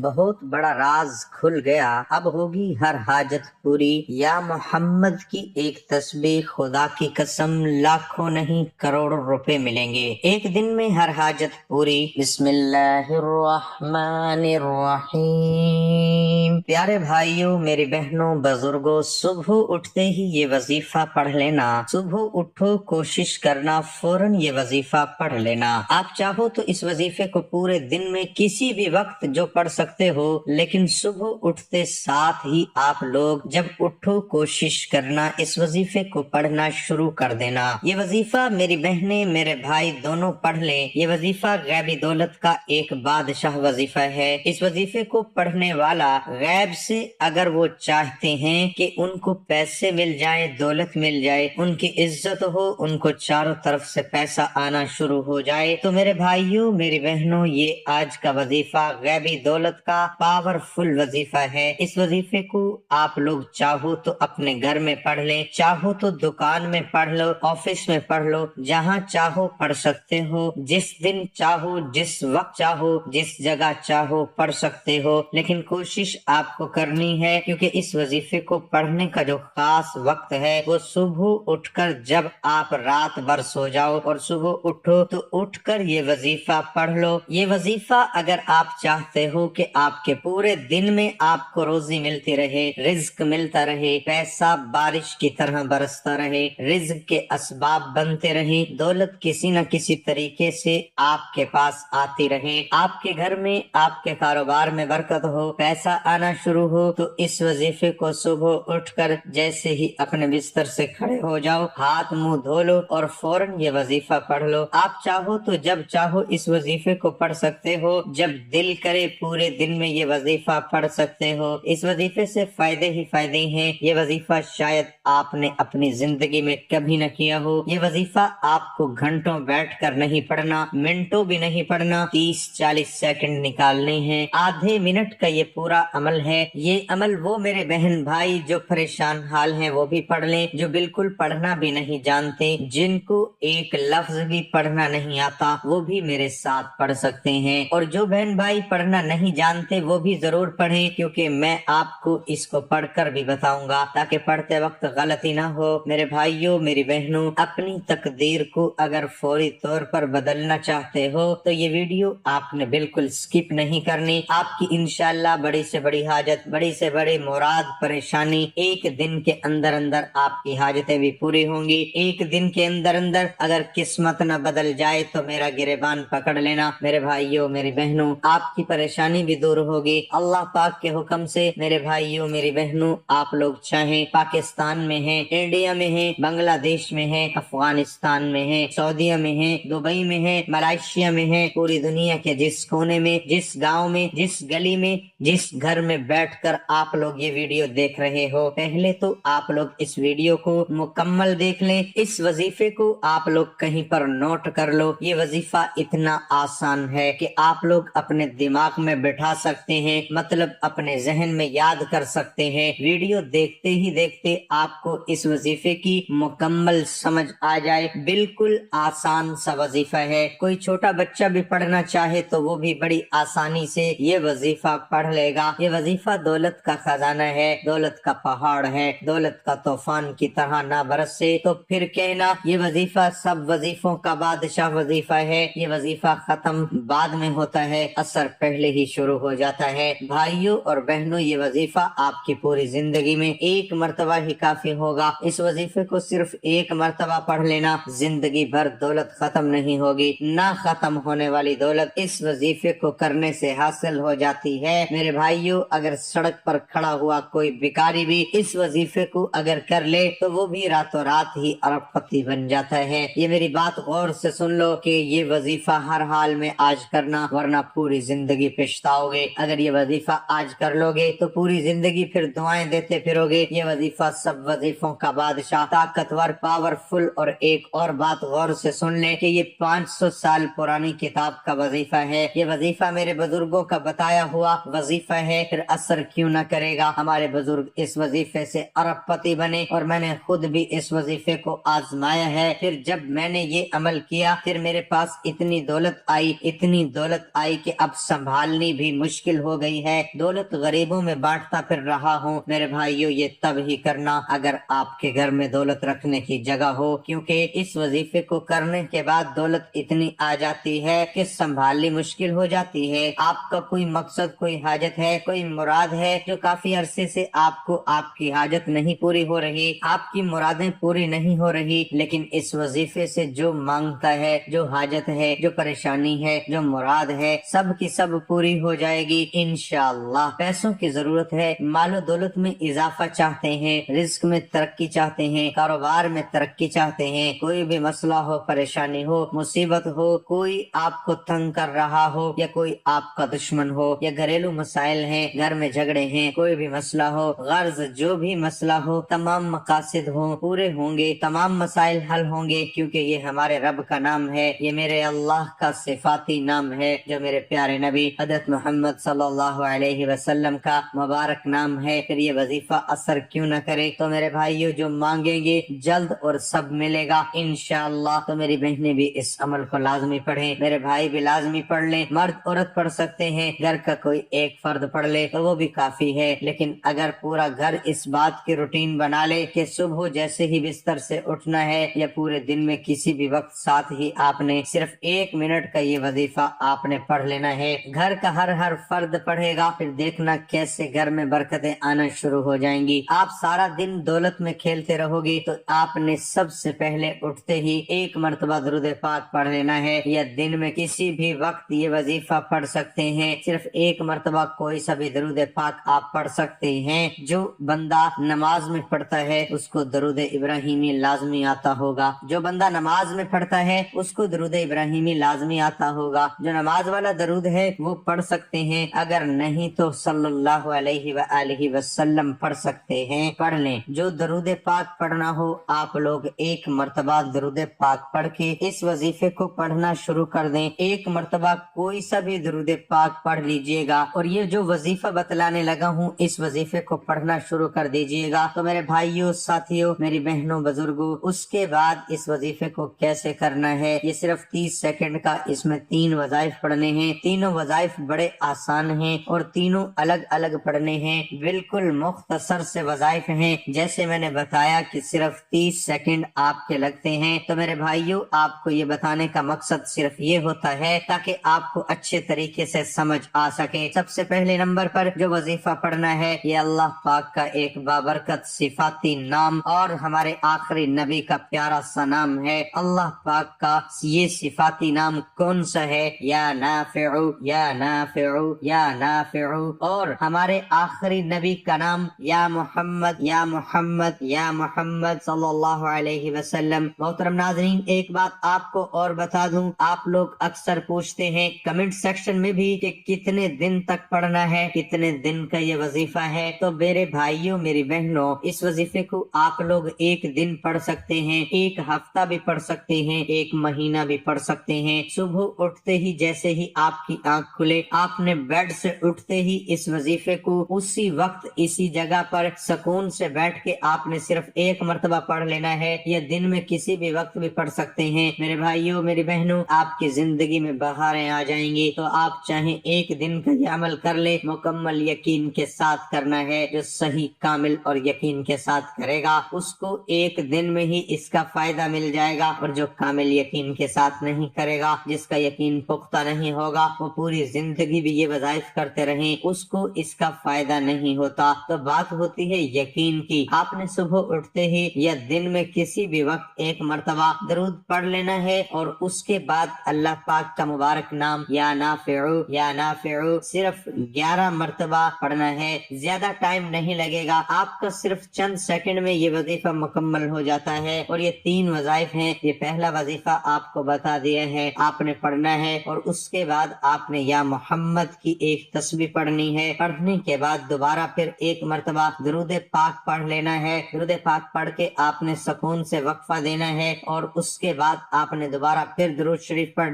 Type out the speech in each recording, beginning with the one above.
بہت بڑا راز کھل گیا، اب ہوگی ہر حاجت پوری۔ یا محمد کی ایک تسبیح خدا کی قسم لاکھوں نہیں کروڑوں روپے ملیں گے ایک دن میں ہر حاجت پوری۔ بسم اللہ الرحمن الرحیم۔ پیارے بھائیوں، میری بہنوں، بزرگوں، صبح اٹھتے ہی یہ وظیفہ پڑھ لینا۔ صبح اٹھو، کوشش کرنا فوراً یہ وظیفہ پڑھ لینا۔ آپ چاہو تو اس وظیفے کو پورے دن میں کسی بھی وقت جو پڑھ سکتے ہو، لیکن صبح اٹھتے ساتھ ہی آپ لوگ جب اٹھو کوشش کرنا اس وظیفے کو پڑھنا شروع کر دینا۔ یہ وظیفہ میری بہنیں میرے بھائی دونوں پڑھ لیں۔ یہ وظیفہ غیبی دولت کا ایک بادشاہ وظیفہ ہے۔ اس وظیفے کو پڑھنے والا غیب سے اگر وہ چاہتے ہیں کہ ان کو پیسے مل جائیں، دولت مل جائے، ان کی عزت ہو، ان کو چاروں طرف سے پیسہ آنا شروع ہو جائے، تو میرے بھائیوں میری بہنوں، یہ آج کا وظیفہ غیبی دولت کا پاورفل وظیفہ ہے۔ اس وظیفے کو آپ لوگ چاہو تو اپنے گھر میں پڑھ لیں، چاہو تو دکان میں پڑھ لو، آفس میں پڑھ لو، جہاں چاہو پڑھ سکتے ہو، جس دن چاہو، جس وقت چاہو، جس جگہ چاہو پڑھ سکتے ہو، لیکن کوشش آپ کو کرنی ہے، کیونکہ اس وظیفے کو پڑھنے کا جو خاص وقت ہے وہ صبح اٹھ کر جب آپ رات بھر سو جاؤ اور صبح اٹھو تو اٹھ کر یہ وظیفہ پڑھ لو۔ یہ وظیفہ اگر آپ چاہتے ہو کہ آپ کے پورے دن میں آپ کو روزی ملتی رہے، رزق ملتا رہے، پیسہ بارش کی طرح برستا رہے، رزق کے اسباب بنتے رہیں، دولت کسی نہ کسی طریقے سے آپ کے پاس آتی رہے، آپ کے گھر میں، آپ کے کاروبار میں برکت ہو، پیسہ آنا شروع ہو، تو اس وظیفے کو صبح اٹھ کر جیسے ہی اپنے بستر سے کھڑے ہو جاؤ، ہاتھ منہ دھو لو اور فوراً یہ وظیفہ پڑھ لو۔ آپ چاہو تو جب چاہو اس وظیفے کو پڑھ سکتے ہو، جب دل کرے پورے دن میں یہ وظیفہ پڑھ سکتے ہو۔ اس وظیفے سے فائدے ہی فائدے ہیں۔ یہ وظیفہ شاید آپ نے اپنی زندگی میں کبھی نہ کیا ہو۔ یہ وظیفہ آپ کو گھنٹوں بیٹھ کر نہیں پڑھنا، منٹوں بھی نہیں پڑھنا، 30-40 سیکنڈ نکالنے ہیں، آدھے منٹ کا یہ پورا عمل ہے۔ یہ عمل وہ میرے بہن بھائی جو پریشان حال ہیں وہ بھی پڑھ لیں، جو بالکل پڑھنا بھی نہیں جانتے، جن کو ایک لفظ بھی پڑھنا نہیں آتا، وہ بھی میرے ساتھ پڑھ سکتے ہیں، اور جو بہن بھائی پڑھنا نہیں جانتے وہ بھی ضرور پڑھیں، کیونکہ میں آپ کو اس کو پڑھ کر بھی بتاؤں گا تاکہ پڑھتے وقت غلطی نہ ہو۔ میرے بھائیوں میری بہنوں، اپنی تقدیر کو اگر فوری طور پر بدلنا چاہتے ہو تو یہ ویڈیو آپ نے بالکل سکپ نہیں کرنی۔ آپ کی انشاءاللہ بڑی سے بڑی حاجت، بڑی سے بڑی مراد، پریشانی ایک دن کے اندر اندر آپ کی حاجتیں بھی پوری ہوں گی۔ ایک دن کے اندر اندر اگر قسمت نہ بدل جائے تو میرا گریبان پکڑ لینا میرے بھائیوں میری بہنوں، آپ کی پریشانی بھی دور ہوگی اللہ پاک کے حکم سے۔ میرے بھائیوں میری بہنوں، آپ لوگ چاہیں پاکستان میں ہیں، انڈیا میں ہیں، بنگلہ دیش میں ہیں، افغانستان میں ہیں، سعودیہ میں ہیں، دبئی میں ہیں، ملائیشیا میں ہیں، پوری دنیا کے جس کونے میں، جس گاؤں میں، جس گلی میں، جس گھر میں بیٹھ کر آپ لوگ یہ ویڈیو دیکھ رہے ہو، پہلے تو آپ لوگ اس ویڈیو کو مکمل دیکھ لیں۔ اس وظیفے کو آپ لوگ کہیں پر نوٹ کر لو۔ یہ وظیفہ اتنا آسان ہے کہ آپ لوگ اپنے دماغ میں بٹھا سکتے ہیں، مطلب اپنے ذہن میں یاد کر سکتے ہیں۔ ویڈیو دیکھتے ہی دیکھتے آپ کو اس وظیفے کی مکمل سمجھ آ جائے۔ بالکل آسان سا وظیفہ ہے، کوئی چھوٹا بچہ بھی پڑھنا چاہے تو وہ بھی بڑی آسانی سے یہ وظیفہ پڑھ لے گا۔ یہ وظیفہ دولت کا خزانہ ہے، دولت کا پہاڑ ہے، دولت کا طوفان کی طرح نہ برسے تو پھر کہنا یہ وظیفہ سب وظیفوں کا بادشاہ وظیفہ ہے۔ یہ وظیفہ ختم بعد میں ہوتا ہے، اثر پہلے ہی شروع ہو جاتا ہے۔ بھائیوں اور بہنوں، یہ وظیفہ آپ کی پوری زندگی میں ایک مرتبہ ہی کافی ہوگا۔ اس وظیفے کو صرف ایک مرتبہ پڑھ لینا، زندگی بھر دولت ختم نہیں ہوگی، نہ ختم ہونے والی دولت اس وظیفے کو کرنے سے حاصل ہو جاتی ہے۔ میرے بھائیوں، اگر سڑک پر کھڑا ہوا کوئی بھکاری بھی اس وظیفے کو اگر کر لے تو وہ بھی راتوں رات ہی ارب پتی بن جاتا ہے۔ یہ میری بات غور سے سن لو کہ یہ وظیفہ ہر حال میں آج کرنا، ورنہ پوری زندگی پچھتاؤ گے۔ اگر یہ وظیفہ آج کر لو گے تو پوری زندگی پھر دعائیں دیتے پھرو گے۔ یہ وظیفہ سب وظیفوں کا بادشاہ، طاقتور، پاورفل، اور ایک اور بات غور سے سن لیں کہ یہ 500 سال پرانی کتاب کا وظیفہ ہے۔ یہ وظیفہ میرے بزرگوں کا بتایا ہوا وظیفہ ہے، پھر اثر کیوں نہ کرے گا؟ ہمارے بزرگ اس وظیفے سے ارب پتی بنے، اور میں نے خود بھی اس وظیفے کو آزمایا ہے۔ پھر جب میں نے یہ عمل کیا، پھر میرے پاس اتنی دولت آئی، اتنی دولت آئی کہ اب سنبھالنی بھی مشکل ہو گئی ہے، دولت غریبوں میں بانٹتا پھر رہا ہوں۔ میرے بھائیو یہ تب ہی کرنا اگر آپ کے گھر میں دولت رکھنے کی جگہ ہو، کیونکہ اس وظیفے کو کرنے کے بعد دولت اتنی آ جاتی ہے کہ سنبھالنی مشکل ہو جاتی ہے۔ آپ کا کوئی مقصد، کوئی حاجت ہے، کوئی مراد ہے جو کافی عرصے سے آپ کو آپ کی حاجت نہیں پوری ہو رہی، آپ کی مرادیں پوری نہیں ہو رہی، لیکن اس وظیفے سے جو مانگتا ہے، جو حاجت ہے، جو پریشانی ہے، جو مراد ہے، سب کی سب پوری ہو جائے گی انشاءاللہ۔ پیسوں کی ضرورت ہے، مال و دولت میں اضافہ چاہتے ہیں، رزق میں ترقی چاہتے ہیں، کاروبار میں ترقی چاہتے ہیں، کوئی بھی مسئلہ ہو، پریشانی ہو، مصیبت ہو، کوئی آپ کو تنگ کر رہا ہو یا کوئی آپ کا دشمن ہو، یا گھریلو مسائل ہیں، گھر میں جھگڑے ہیں، کوئی بھی مسئلہ ہو، غرض جو بھی مسئلہ ہو، تمام مقاصد ہوں پورے ہوں گے، تمام مسائل حل ہوں گے، کیونکہ یہ ہمارے رب کا نام ہے، یہ میرے اللہ کا صفاتی نام ہے، جو میرے پیارے نبی حضرت محمد صلی اللہ علیہ وسلم کا مبارک نام ہے۔ پھر یہ وظیفہ اثر کیوں نہ کرے؟ تو میرے بھائیو جو مانگیں گے جلد اور سب ملے گا انشاءاللہ۔ تو میری بہنیں بھی اس عمل کو لازمی پڑھیں، میرے بھائی بھی لازمی پڑھ لیں، مرد عورت پڑھ سکتے ہیں، گھر کا کوئی ایک فرد پڑھ لے تو وہ بھی کافی ہے، لیکن اگر پورا گھر اس بات کی روٹین بنا لے کہ صبح جیسے ہی بستر سے اٹھنا ہے یا پورے دن میں کسی بھی وقت ساتھ ہی آپ نے صرف 1 منٹ کا یہ وظیفہ آپ نے پڑھ لینا ہے، گھر کا ہر فرد پڑھے گا، پھر دیکھنا کیسے گھر میں برکتیں آنا شروع ہو جائیں گی۔ آپ سارا دن دولت میں کھیلتے رہو گی تو آپ نے سب سے پہلے اٹھتے ہی 1 مرتبہ درود پاک پڑھ لینا ہے، یا دن میں کسی بھی وقت یہ وظیفہ پڑھ سکتے ہیں، صرف 1 مرتبہ کوئی سا بھی درود پاک آپ پڑھ سکتے ہیں۔ جو بندہ نماز میں پڑھتا ہے اس کو درود ابراہیمی لازمی آتا ہوگا، جو بندہ نماز میں پڑھتا ہے اس کو درود ابراہیمی لازمی آتا ہوگا، جو نماز والا درود ہے وہ پڑھ سکتے ہیں، اگر نہیں تو صلی اللہ علیہ وآلہ وسلم پڑھ سکتے ہیں، پڑھ لیں۔ جو درود پاک پڑھنا ہو آپ لوگ 1 مرتبہ درود پاک پڑھ کے اس وظیفے کو پڑھنا شروع کر دیں، 1 مرتبہ کوئی سا بھی درود پاک پڑھ لیجئے گا، اور یہ جو وظیفہ بتلانے لگا ہوں اس وظیفے کو پڑھنا شروع کر دیجئے گا۔ تو میرے بھائیوں، ساتھیوں، میری بہنوں، بزرگوں، اس کے بعد اس وظیفے کو کیسے کرنا ہے؟ یہ صرف 30 سیکنڈ کا، اس میں 3 وظائف پڑھنے ہیں، تینوں وظائف بڑے آسان ہیں اور تینوں الگ الگ پڑھنے ہیں، بالکل مختصر سے وظائف ہیں، جیسے میں نے بتایا کہ صرف 30 سیکنڈ آپ کے لگتے ہیں۔ تو میرے بھائیوں، آپ کو یہ بتانے کا مقصد صرف یہ ہوتا ہے تاکہ آپ کو اچھے طریقے سے سمجھ آ سکے۔ سب سے پہلے نمبر پر جو وظیفہ پڑھنا ہے یہ اللہ پاک کا ایک بابرکت صفاتی نام اور ہمارے آخری نبی کا پیارا سا نام ہے۔ اللہ پاک کا یہ صفاتی نام کون سا ہے؟ یا نافع، یا نافع، یا نافع، اور ہمارے آخری نبی کا نام یا محمد، یا محمد، یا محمد صلی اللہ علیہ وسلم۔ محترم ناظرین، ایک بات آپ کو اور بتا دوں، آپ لوگ اکثر پوچھتے ہیں کمنٹ سیکشن میں بھی کہ کتنے دن تک پڑھنا ہے، کتنے دن کا یہ وظیفہ ہے۔ تو میرے بھائیوں، میری بہنوں، اس وظیفے کو آپ لوگ 1 دن پڑھ سکتے ہیں، 1 ہفتہ بھی پڑھ سکتے ہیں، 1 مہینہ بھی پڑھ سکتے ہیں۔ صبح اٹھتے ہی جیسے ہی آپ کی آنکھ کھلے، آپ نے بیڈ سے اٹھتے ہی اس وظیفے کو اسی وقت اسی جگہ پر سکون سے بیٹھ کے آپ نے صرف 1 مرتبہ پڑھ لینا ہے، یا دن میں کسی بھی وقت بھی پڑھ سکتے ہیں۔ میرے بھائیوں، میری بہنوں، آپ کی زندگی میں بہاریں آ جائیں گی۔ تو آپ چاہیں 1 دن کا یہ عمل کر لیں، مکمل یقین کے ساتھ کرنا ہے، جو صحیح کامل اور یقین کے ساتھ کرے گا اس کو 1 دن میں ہی اس کا فائدہ مل جائے گا، اور جو کامل یقین کے ساتھ نہیں کرے گا، جس کا یقین پختہ نہیں ہوگا، وہ پوری زندگی بھی یہ وظائف کرتے رہیں اس کو اس کا فائدہ نہیں ہوتا۔ تو بات ہوتی ہے یقین کی۔ آپ نے صبح اٹھتے ہی یا دن میں کسی بھی وقت 1 مرتبہ درود پڑھ لینا ہے، اور اس کے بعد اللہ پاک کا مبارک نام یا نافع، یا نافع صرف 11 مرتبہ پڑھنا ہے، زیادہ ٹائم نہیں لگے گا، آپ کا صرف چند سیکنڈ میں یہ وظیفہ مکمل ہو جاتا ہے۔ اور یہ 3 وظائف ہیں، یہ پہلا وظیفہ آپ کو بتا دیا ہے، آپ نے پڑھنا ہے، اور اس کے بعد آپ نے یا محمد کی 1 تسبیح پڑھنی ہے، پڑھنے کے بعد دوبارہ پھر 1 مرتبہ درود پاک پڑھ لینا ہے، درود پاک پڑھ کے آپ نے سکون سے وقفہ دینا ہے، اور اس کے بعد آپ نے دوبارہ پھر درود شریف پڑھ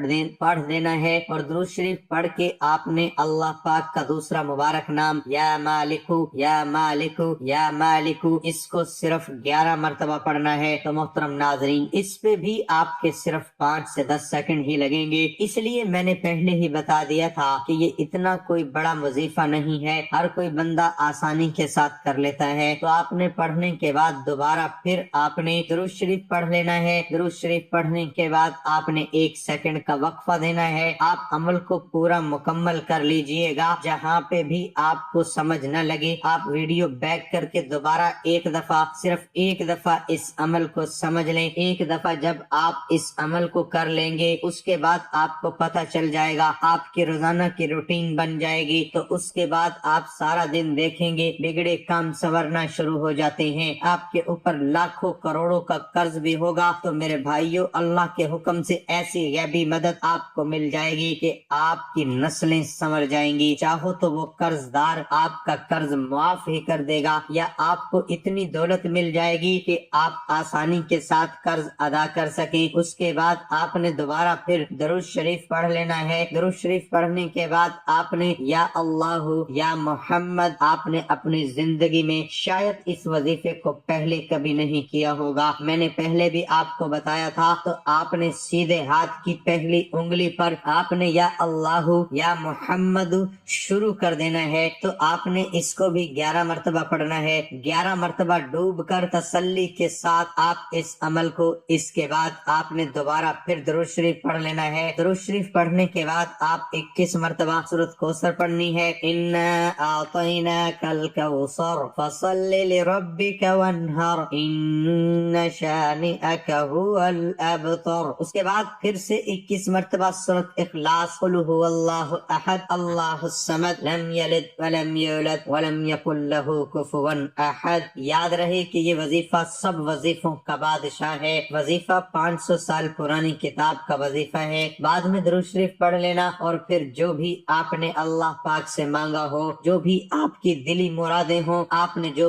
دینا ہے، اور درود شریف پڑھ کے آپ نے اللہ پاک کا دوسرا مبارک نام یا مالک، یا مالک، یا مالک، اس کو صرف 11 مرتبہ پڑھنا ہے۔ تو محترم ناظرین، اس پہ بھی آپ کے صرف 5 سے 10 سیکنڈ ہی لگیں گے، اس لیے میں نے پہلے ہی بتا دیا تھا کہ یہ اتنا کوئی بڑا وظیفہ نہیں ہے، ہر کوئی بندہ آسانی کے ساتھ کر لیتا ہے۔ تو آپ نے پڑھنے کے بعد دوبارہ پھر آپ نے درود شریف پڑھ لینا ہے۔ درود شریف پڑھنے کے بعد آپ نے 1 سیکنڈ کا وقفہ دینا ہے۔ آپ عمل کو پورا مکمل کر لیجئے گا۔ جہاں پہ بھی آپ کو سمجھ نہ لگے آپ ویڈیو بیک کر کے دوبارہ ایک دفعہ، صرف ایک دفعہ اس عمل کو سمجھ لیں۔ ایک دفعہ جب آپ اس عمل کو کر لیں گے اس کے بعد آپ کو پتہ چل جائے گا، آپ کی روزانہ کی روٹین بن جائے گی۔ تو اس کے بعد آپ سارا دن دیکھیں گے بگڑے کام سنورنا شروع ہو جاتے ہیں۔ آپ کے اوپر لاکھوں کروڑوں کا قرض بھی ہوگا تو میرے بھائیوں اللہ کے حکم سے ایسی غیبی مدد آپ کو مل جائے گی کہ آپ کی نسلیں سنور جائیں گی۔ چاہو تو وہ قرض دار آپ کا قرض معاف ہی کر دے گا، یا آپ کو اتنی دولت مل جائے گی کہ آپ آسانی کے ساتھ قرض ادا کر سکیں۔ اس کے بعد آپ نے دوبارہ پھر درود شریف پڑھ لینا ہے۔ درود شریف پڑھنے کے بعد آپ نے یا اللہ یا محمد، آپ نے اپنی زندگی میں شاید اس وظیفے کو پہلے کبھی نہیں کیا ہوگا، میں نے پہلے بھی آپ کو بتایا تھا، تو آپ نے سیدھے ہاتھ کی پہلی انگلی پر آپ نے یا اللہ یا محمد شروع کر دینا ہے۔ تو آپ نے اس کو بھی 11 مرتبہ پڑھنا ہے۔ 11 مرتبہ ڈوب کر تسلی کے ساتھ آپ اس عمل کو، اس کے بعد آپ نے دوبارہ پھر درود شریف پڑھ لینا ہے۔ درود شریف پڑھنے کے بعد آپ 21 مرتبہ سورۃ کوثر پڑھنی ہے۔ انا اعطیناک الکوثر فصل لربک وانحر ان شانئک هو الابتر۔ اس کے بعد پھر سے 21 مرتبہ سورۃ اخلاص، قل هو اللہ احد اللہ الصمد لم یلد ولم یولد ولم یکن له کفوا احد۔ یاد رہے کہ یہ وظیفہ سب وظیفوں کا بادشاہ ہے، وظیفہ 500 سال پرانی کتاب کا وظیفہ ہے۔ بعد میں درود شریف پڑھ لینا، اور پھر جو بھی آپ نے اللہ پاک سے مانگا ہو، جو بھی آپ کی دلی مرادیں ہوں، آپ نے جو